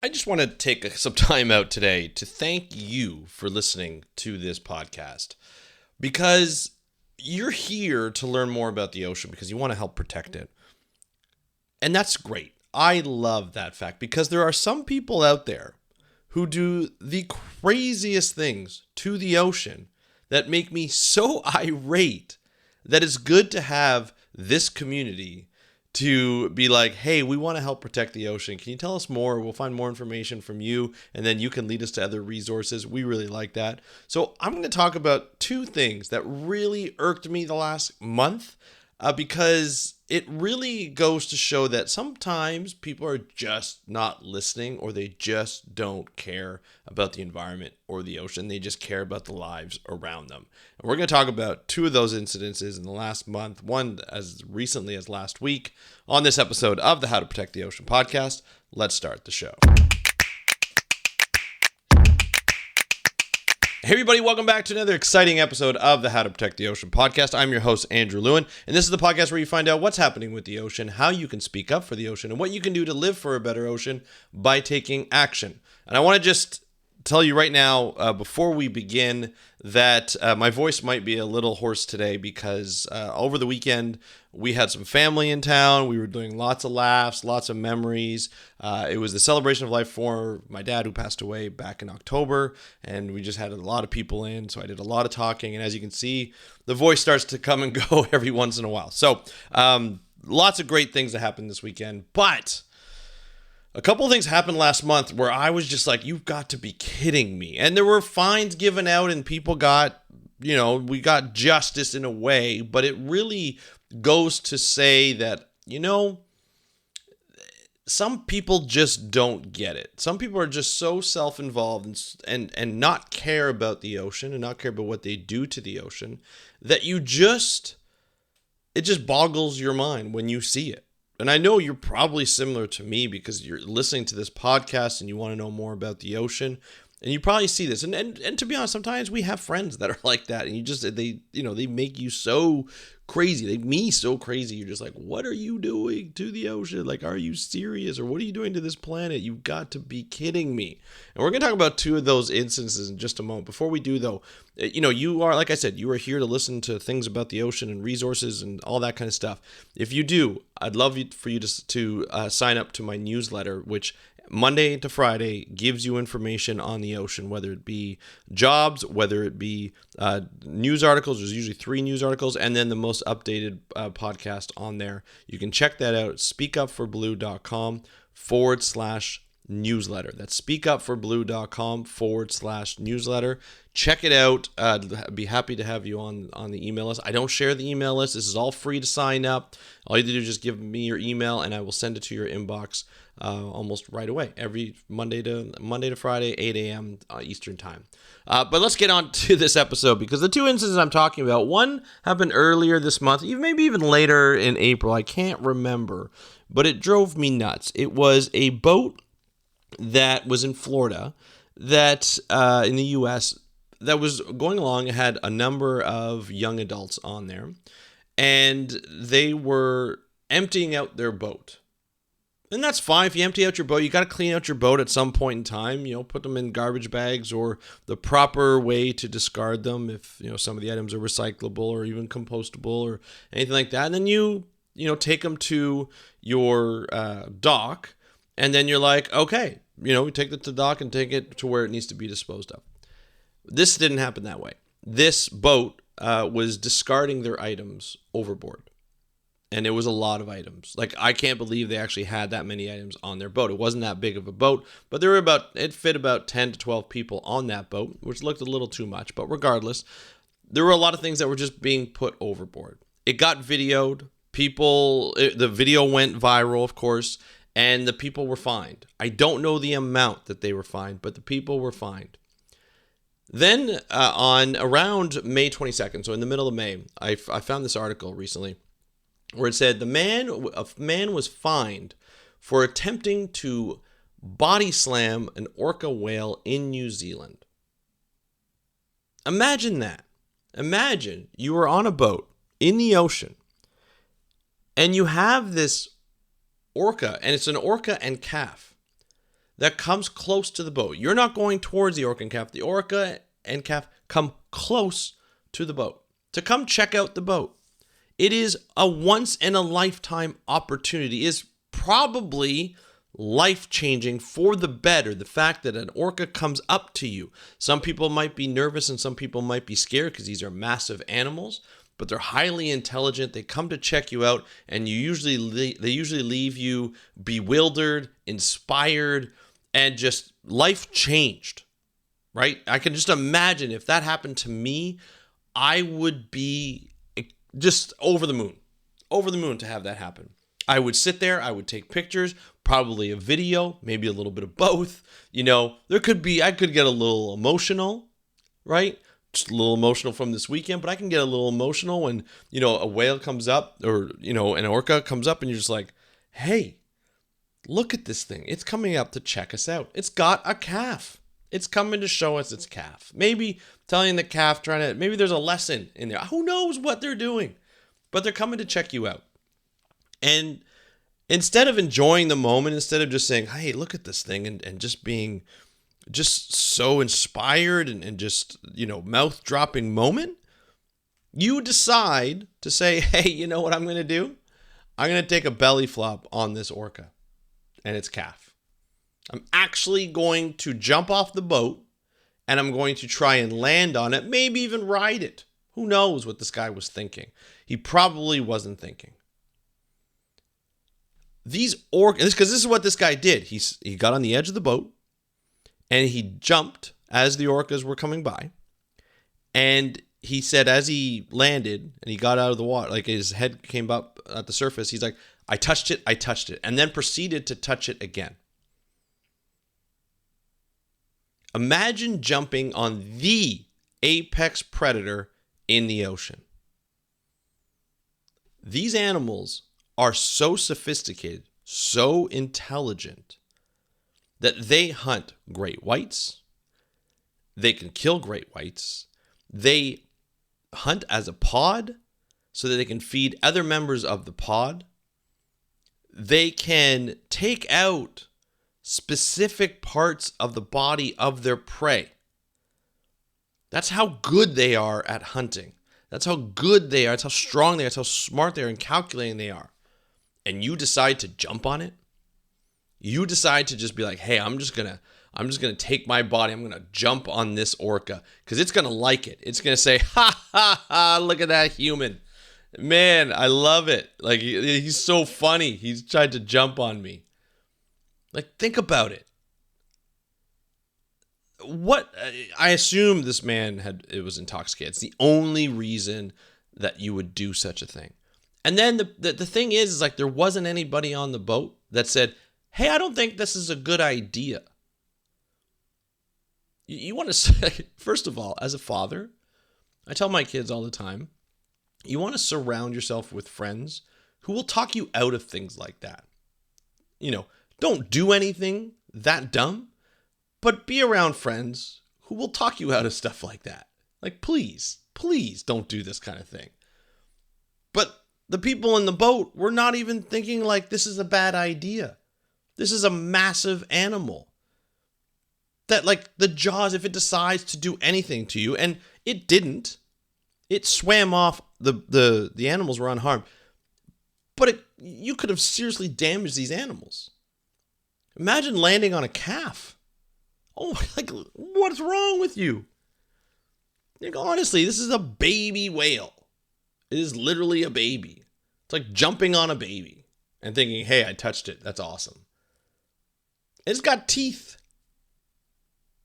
I just want to take some time out today to thank you for listening to this podcast because you're here to learn more about the ocean because you want to help protect it. And that's great. I love that fact because there are some people out there who do the craziest things to the ocean that make me so irate that it's good to have this community to be like, hey, we want to help protect the ocean. Can you tell us more? We'll find more information from you, and then you can lead us to other resources. We really like that. So I'm going to talk about two things that really irked me the last month because it really goes to show that sometimes people are just not listening or they just don't care about the environment or the ocean. They just care about the lives around them. And we're going to talk about two of those incidences in the last month, one as recently as last week on this episode of the How to Protect the Ocean podcast. Let's start the show. Hey everybody, welcome back to another exciting episode of the How to Protect the Ocean podcast. I'm your host, Andrew Lewin, and this is the podcast where you find out what's happening with the ocean, how you can speak up for the ocean, and what you can do to live for a better ocean by taking action. And I want to just tell you right now, before we begin, that my voice might be a little hoarse today because over the weekend we had some family in town. We were doing lots of laughs, lots of memories. It was the celebration of life for my dad who passed away back in October, and we just had a lot of people in, so I did a lot of talking, and as you can see, the voice starts to come and go every once in a while. So lots of great things that happened this weekend, but a couple of things happened last month where I was just like, you've got to be kidding me. And there were fines given out and people got, we got justice in a way, but it really goes to say that, some people just don't get it. Some people are just so self-involved and not care about the ocean and not care about what they do to the ocean that it just boggles your mind when you see it. And I know you're probably similar to me because you're listening to this podcast and you want to know more about the ocean. And you probably see this. And to be honest, sometimes we have friends that are like that. And they make you so crazy. They make me so crazy. You're just like, what are you doing to the ocean? Like, are you serious? Or what are you doing to this planet? You've got to be kidding me. And we're going to talk about two of those instances in just a moment. Before we do, though, you are, like I said, you are here to listen to things about the ocean and resources and all that kind of stuff. If you do, I'd love for you to sign up to my newsletter, which Monday to Friday gives you information on the ocean, whether it be jobs, whether it be news articles. There's usually 3 news articles, and then the most updated podcast on there. You can check that out, speakupforblue.com/newsletter. That's speakupforblue.com/newsletter. Check it out. I'd be happy to have you on the email list. I don't share the email list. This is all free to sign up. All you have to do is just give me your email, and I will send it to your inbox almost right away, every Monday to Friday, 8 a.m. Eastern time. But let's get on to this episode because the two instances I'm talking about, one happened earlier this month, maybe even later in April. I can't remember, but it drove me nuts. It was a boat that was in Florida that in the U.S. that was going along. It had a number of young adults on there, and they were emptying out their boat. And that's fine. If you empty out your boat, you got to clean out your boat at some point in time, put them in garbage bags or the proper way to discard them if, some of the items are recyclable or even compostable or anything like that. And then you take them to your dock, and then you're like, okay, we take it to the dock and take it to where it needs to be disposed of. This didn't happen that way. This boat was discarding their items overboard. And it was a lot of items. Like, I can't believe they actually had that many items on their boat. It wasn't that big of a boat, but it fit about 10 to 12 people on that boat, which looked a little too much. But regardless, there were a lot of things that were just being put overboard. It got videoed. The video went viral, of course, and the people were fined. I don't know the amount that they were fined, but the people were fined. Then on around May 22nd, so in the middle of May, I found this article recently where it said a man was fined for attempting to body slam an orca whale in New Zealand. Imagine that. Imagine you are on a boat in the ocean and you have this orca, and it's an orca and calf, that comes close to the boat. You're not going towards the orca and calf. The orca and calf come close to the boat to come check out the boat. It is a once in a lifetime opportunity. It is probably life-changing for the better, the fact that an orca comes up to you. Some people might be nervous and some people might be scared because these are massive animals, but they're highly intelligent. They come to check you out, and they usually leave you bewildered, inspired, and just life-changed, right? I can just imagine if that happened to me, I would be just over the moon to have that happen. I would sit there, I would take pictures, probably a video, maybe a little bit of both. I could get a little emotional, right? Just a little emotional from this weekend, but I can get a little emotional when, a whale comes up or, an orca comes up and you're just like, hey, look at this thing. It's coming up to check us out. It's got a calf. It's coming to show us its calf. Maybe telling the calf, maybe there's a lesson in there. Who knows what they're doing? But they're coming to check you out. And instead of enjoying the moment, instead of just saying, hey, look at this thing, and just being just so inspired and just, mouth-dropping moment, you decide to say, hey, you know what I'm going to do? I'm going to take a belly flop on this orca and its calf. I'm actually going to jump off the boat and I'm going to try and land on it, maybe even ride it. Who knows what this guy was thinking? He probably wasn't thinking. These orcas, because this is what this guy did. He got on the edge of the boat and he jumped as the orcas were coming by. And he said as he landed and he got out of the water, like his head came up at the surface, he's like, I touched it, and then proceeded to touch it again. Imagine jumping on the apex predator in the ocean. These animals are so sophisticated, so intelligent, that they hunt great whites. They can kill great whites. They hunt as a pod so that they can feed other members of the pod. They can take out specific parts of the body of their prey. That's how good they are at hunting. That's how good they are. That's how strong they are. That's how smart they are and calculating they are. And you decide to jump on it. You decide to just be like, hey, I'm just gonna take my body. I'm gonna jump on this orca because it's gonna like it. It's gonna say, ha ha ha! Look at that human, man. I love it. Like he's so funny. He's tried to jump on me. Like think about it. What I assume this man was intoxicated. It's the only reason that you would do such a thing. And then the thing is like there wasn't anybody on the boat that said, hey, I don't think this is a good idea. You want to say, first of all, as a father, I tell my kids all the time, you want to surround yourself with friends who will talk you out of things like that. Don't do anything that dumb, but be around friends who will talk you out of stuff like that. Like, please don't do this kind of thing. But the people in the boat were not even thinking like this is a bad idea. This is a massive animal that like the jaws, if it decides to do anything to you, and it didn't, it swam off, the animals were unharmed, but you could have seriously damaged these animals. Imagine landing on a calf. Oh, like what's wrong with you? Like, honestly, this is a baby whale. It is literally a baby. It's like jumping on a baby and thinking, hey, I touched it. That's awesome. It's got teeth.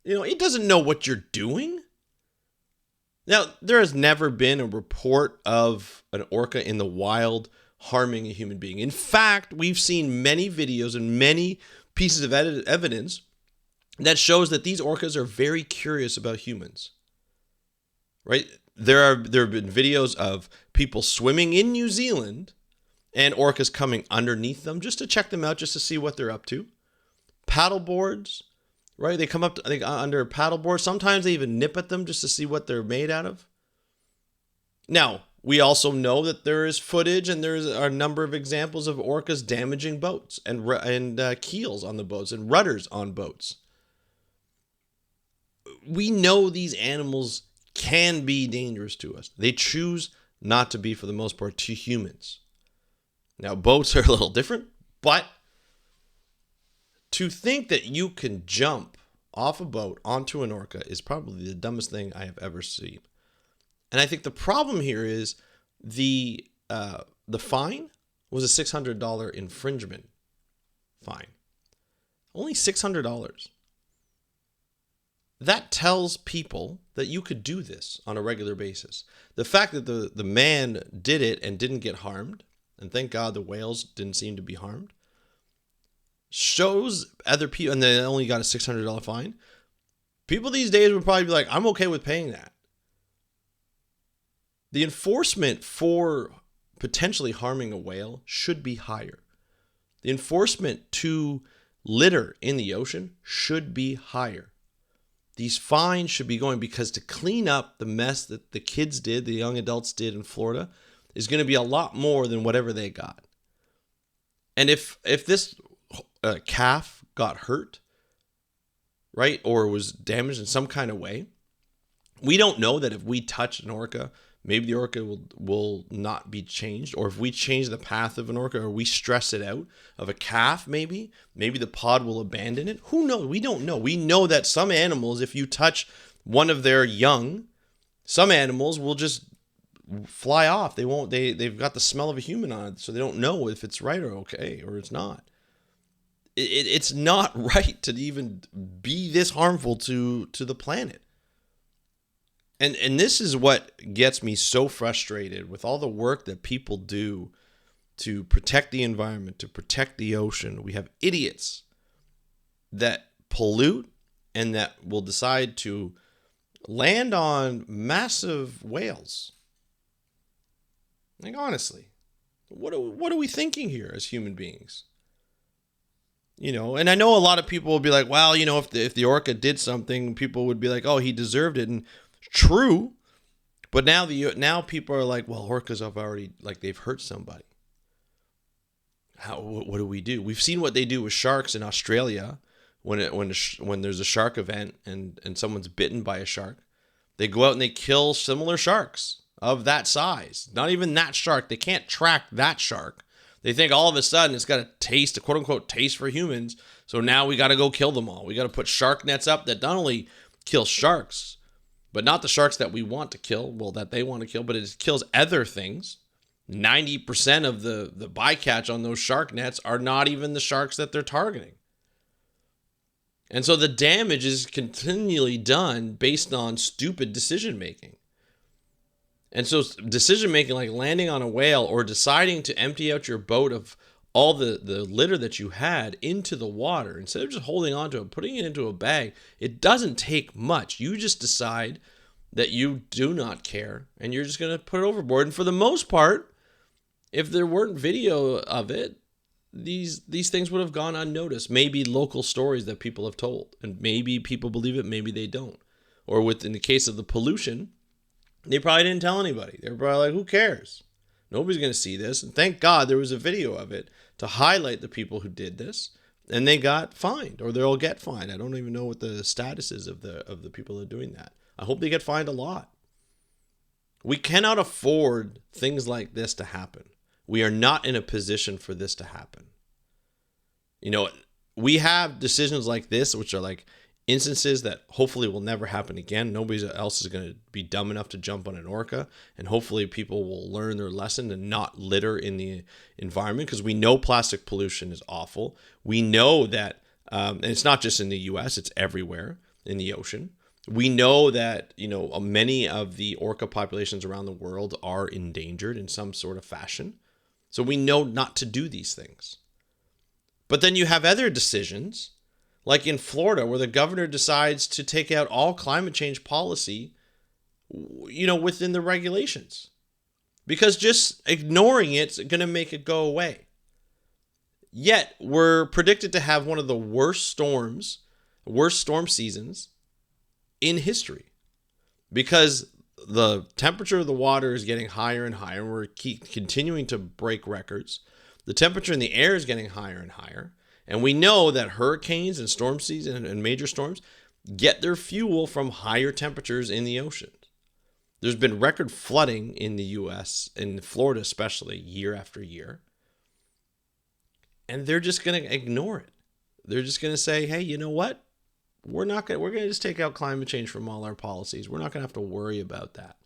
It doesn't know what you're doing. Now, there has never been a report of an orca in the wild harming a human being. In fact, we've seen many videos and many pieces of evidence that shows that these orcas are very curious about humans. Right? There have been videos of people swimming in New Zealand and orcas coming underneath them just to check them out, just to see what they're up to. Paddle boards, right? They come up under a paddle board. Sometimes they even nip at them just to see what they're made out of. Now, We also know that there is footage and there's a number of examples of orcas damaging boats and keels on the boats and rudders on boats. We know these animals can be dangerous to us. They choose not to be, for the most part, to humans. Now, boats are a little different, but to think that you can jump off a boat onto an orca is probably the dumbest thing I have ever seen. And I think the problem here is the fine was a $600 infringement fine. Only $600. That tells people that you could do this on a regular basis. The fact that the man did it and didn't get harmed, and thank God the whales didn't seem to be harmed, shows other people, and they only got a $600 fine. People these days would probably be like, I'm okay with paying that. The enforcement for potentially harming a whale should be higher. The enforcement to litter in the ocean should be higher. These fines should be going, because to clean up the mess that the kids did, the young adults did in Florida, is going to be a lot more than whatever they got. And if this calf got hurt, right, or was damaged in some kind of way, we don't know that if we touch an orca, maybe the orca will not be changed, or if we change the path of an orca, or we stress it out of a calf, maybe the pod will abandon it. Who knows? We don't know. We know that some animals, if you touch one of their young, some animals will just fly off. They've got the smell of a human on it, so they don't know if it's right or okay, or it's not. It's not right to even be this harmful to the planet. And this is what gets me so frustrated with all the work that people do to protect the environment, to protect the ocean. We have idiots that pollute and that will decide to land on massive whales. Like, honestly, what are we thinking here as human beings? You know, and I know a lot of people will be like, well, you know, if the orca did something, people would be like, oh, he deserved it. And true, but now people are like, well, orcas have already, like, they've hurt somebody. What do we do? We've seen what they do with sharks in Australia when there's a shark event and someone's bitten by a shark. They go out and they kill similar sharks of that size. Not even that shark. They can't track that shark. They think all of a sudden it's got a taste, a quote unquote taste for humans. So now we got to go kill them all. We got to put shark nets up that not only kill sharks, but not the sharks that we want to kill, well, that they want to kill, but it kills other things. 90% of the bycatch on those shark nets are not even the sharks that they're targeting. And so the damage is continually done based on stupid decision making. And so decision making like landing on a whale or deciding to empty out your boat of all the litter that you had into the water, instead of just holding on to it, putting it into a bag, it doesn't take much. You just decide that you do not care and you're just going to put it overboard. And for the most part, if there weren't video of it, these things would have gone unnoticed. Maybe local stories that people have told, and maybe people believe it, maybe they don't. Or in the case of the pollution, they probably didn't tell anybody. They were probably like, who cares? Nobody's going to see this. And thank God there was a video of it to highlight the people who did this, and they got fined, or they'll get fined. I don't even know what the status is of the people that are doing that. I hope they get fined a lot. We cannot afford things like this to happen. We are not in a position for this to happen. You know, we have decisions like this, which are like instances that hopefully will never happen again. Nobody else is going to be dumb enough to jump on an orca, and hopefully people will learn their lesson and not litter in the environment, because we know plastic pollution is awful. We know that, and it's not just in the US, it's everywhere in the ocean. We know that, you know, many of the orca populations around the world are endangered in some sort of fashion. So we know not to do these things. But then you have other decisions, like in Florida, where the governor decides to take out all climate change policy, you know, within the regulations, because just ignoring it's going to make it go away. Yet we're predicted to have one of the worst storm seasons in history, because the temperature of the water is getting higher and higher. We're continuing to break records. The temperature in the air is getting higher and higher. And we know that hurricanes and storm season and major storms get their fuel from higher temperatures in the ocean. There's been record flooding in the U.S., in Florida especially, year after year. And they're just going to ignore it. They're just going to say, hey, you know what? We're going to just take out climate change from all our policies. We're not going to have to worry about that.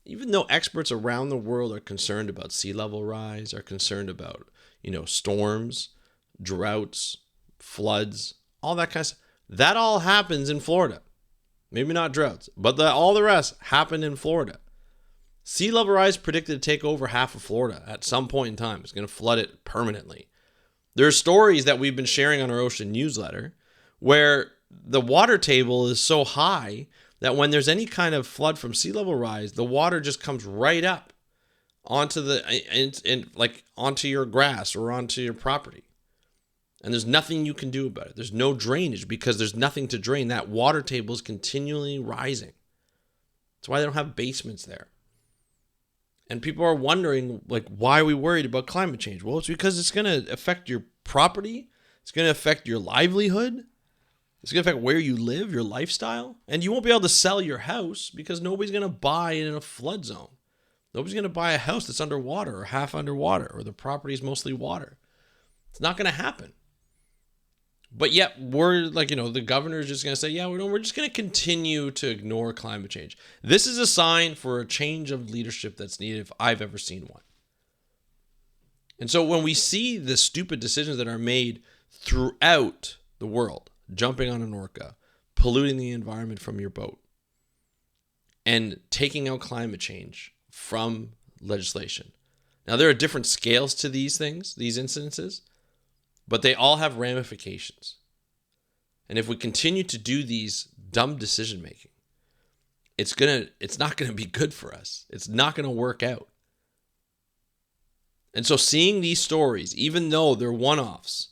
Even though experts around the world are concerned about sea level rise, are concerned about, storms, droughts, floods, all that kind of stuff, that all happens in Florida. Maybe not droughts, but all the rest happened in Florida. Sea level rise predicted to take over half of Florida at some point in time. It's going to flood it permanently. There are stories that we've been sharing on our ocean newsletter where the water table is so high that when there's any kind of flood from sea level rise, the water just comes right up onto onto your grass or onto your property. And there's nothing you can do about it. There's no drainage because there's nothing to drain. That water table is continually rising. That's why they don't have basements there. And people are wondering, why are we worried about climate change? Well, it's because it's going to affect your property. It's going to affect your livelihood. It's going to affect where you live, your lifestyle. And you won't be able to sell your house because nobody's going to buy it in a flood zone. Nobody's going to buy a house that's underwater or half underwater or the property is mostly water. It's not going to happen. But yet we're the governor's just going to say, yeah, we're just going to continue to ignore climate change. This is a sign for a change of leadership that's needed if I've ever seen one. And so when we see the stupid decisions that are made throughout the world, jumping on an orca, polluting the environment from your boat, and taking out climate change from legislation. Now, there are different scales to these things, these incidences, but they all have ramifications. And if we continue to do these dumb decision making, it's not going to be good for us. It's not going to work out. And so seeing these stories, even though they're one-offs,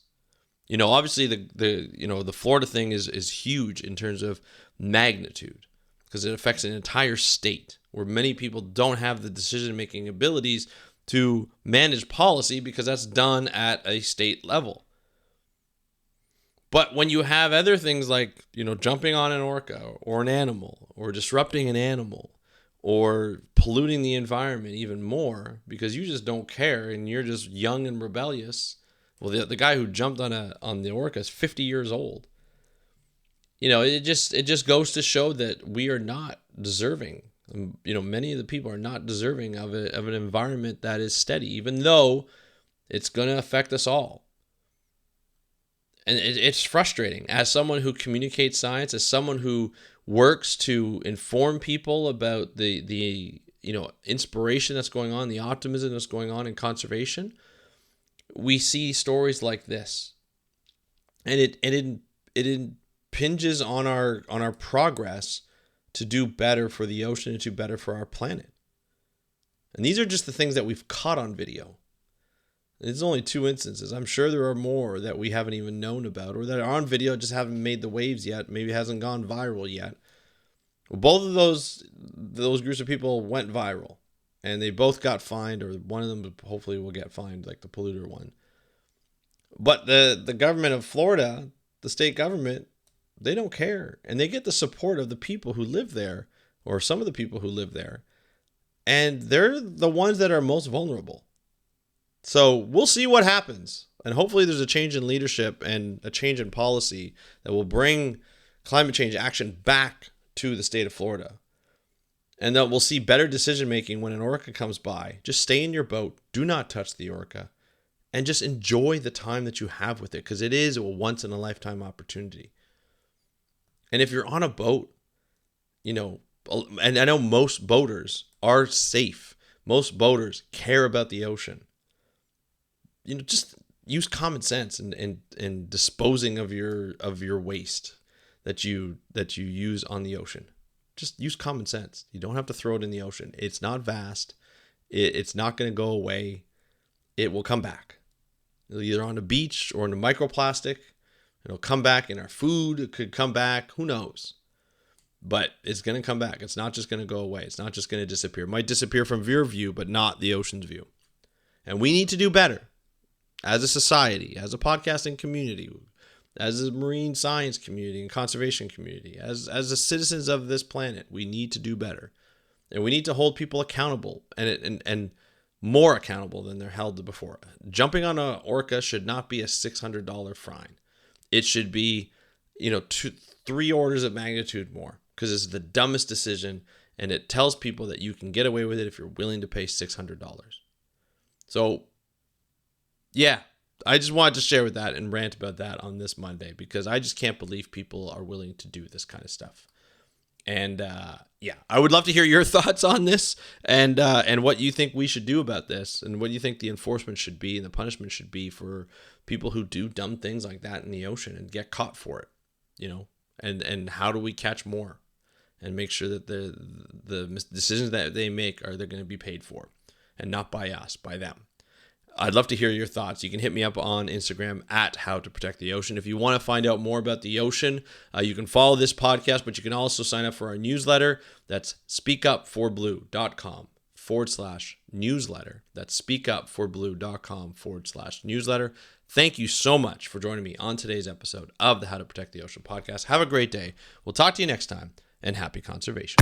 obviously the Florida thing is huge in terms of magnitude because it affects an entire state where many people don't have the decision-making abilities to manage policy because that's done at a state level. But when you have other things like, jumping on an orca or an animal or disrupting an animal or polluting the environment even more because you just don't care and you're just young and rebellious. Well, the guy who jumped on the orca is 50 years old. It just goes to show that we are not deserving. Many of the people are not deserving of an environment that is steady, even though it's going to affect us all. And it's frustrating as someone who communicates science, as someone who works to inform people about the inspiration that's going on, the optimism that's going on in conservation. We see stories like this, and it impinges on our progress to do better for the ocean and to better for our planet. And these are just the things that we've caught on video. It's only 2 instances. I'm sure there are more that we haven't even known about or that are on video, just haven't made the waves yet. Maybe hasn't gone viral yet. Well, both of those groups of people went viral and they both got fined, or one of them hopefully will get fined, like the polluter one. But the government of Florida, the state government, they don't care. And they get the support of the people who live there, or some of the people who live there. And they're the ones that are most vulnerable. So we'll see what happens. And hopefully there's a change in leadership and a change in policy that will bring climate change action back to the state of Florida. And that we'll see better decision making when an orca comes by. Just stay in your boat. Do not touch the orca. And just enjoy the time that you have with it, because it is a once in a lifetime opportunity. And if you're on a boat, and I know most boaters are safe. Most boaters care about the ocean. Just use common sense and disposing of your waste that you use on the ocean. Just use common sense. You don't have to throw it in the ocean. It's not vast. It's not going to go away. It will come back. Either on the beach or in the microplastic. It'll come back in our food. It could come back. Who knows? but it's going to come back. It's not just going to go away. It's not just going to disappear. It might disappear from your view, but not the ocean's view. And we need to do better as a society, as a podcasting community, as a marine science community and conservation community, as the citizens of this planet. We need to do better. And we need to hold people accountable and more accountable than they're held before. Jumping on an orca should not be a $600 fine. It should be, 3 orders of magnitude more, because it's the dumbest decision, and it tells people that you can get away with it if you're willing to pay $600. So, yeah, I just wanted to share with that and rant about that on this Monday, because I just can't believe people are willing to do this kind of stuff. And I would love to hear your thoughts on this and what you think we should do about this, and what you think the enforcement should be and the punishment should be for people who do dumb things like that in the ocean and get caught for it, and how do we catch more and make sure that the decisions that they make they're going to be paid for, and not by us, by them. I'd love to hear your thoughts. You can hit me up on Instagram at How to Protect the Ocean. If you want to find out more about the ocean, you can follow this podcast, but you can also sign up for our newsletter. That's speakupforblue.com/newsletter. That's speakupforblue.com/newsletter. Thank you so much for joining me on today's episode of the How to Protect the Ocean podcast. Have a great day. We'll talk to you next time, and happy conservation.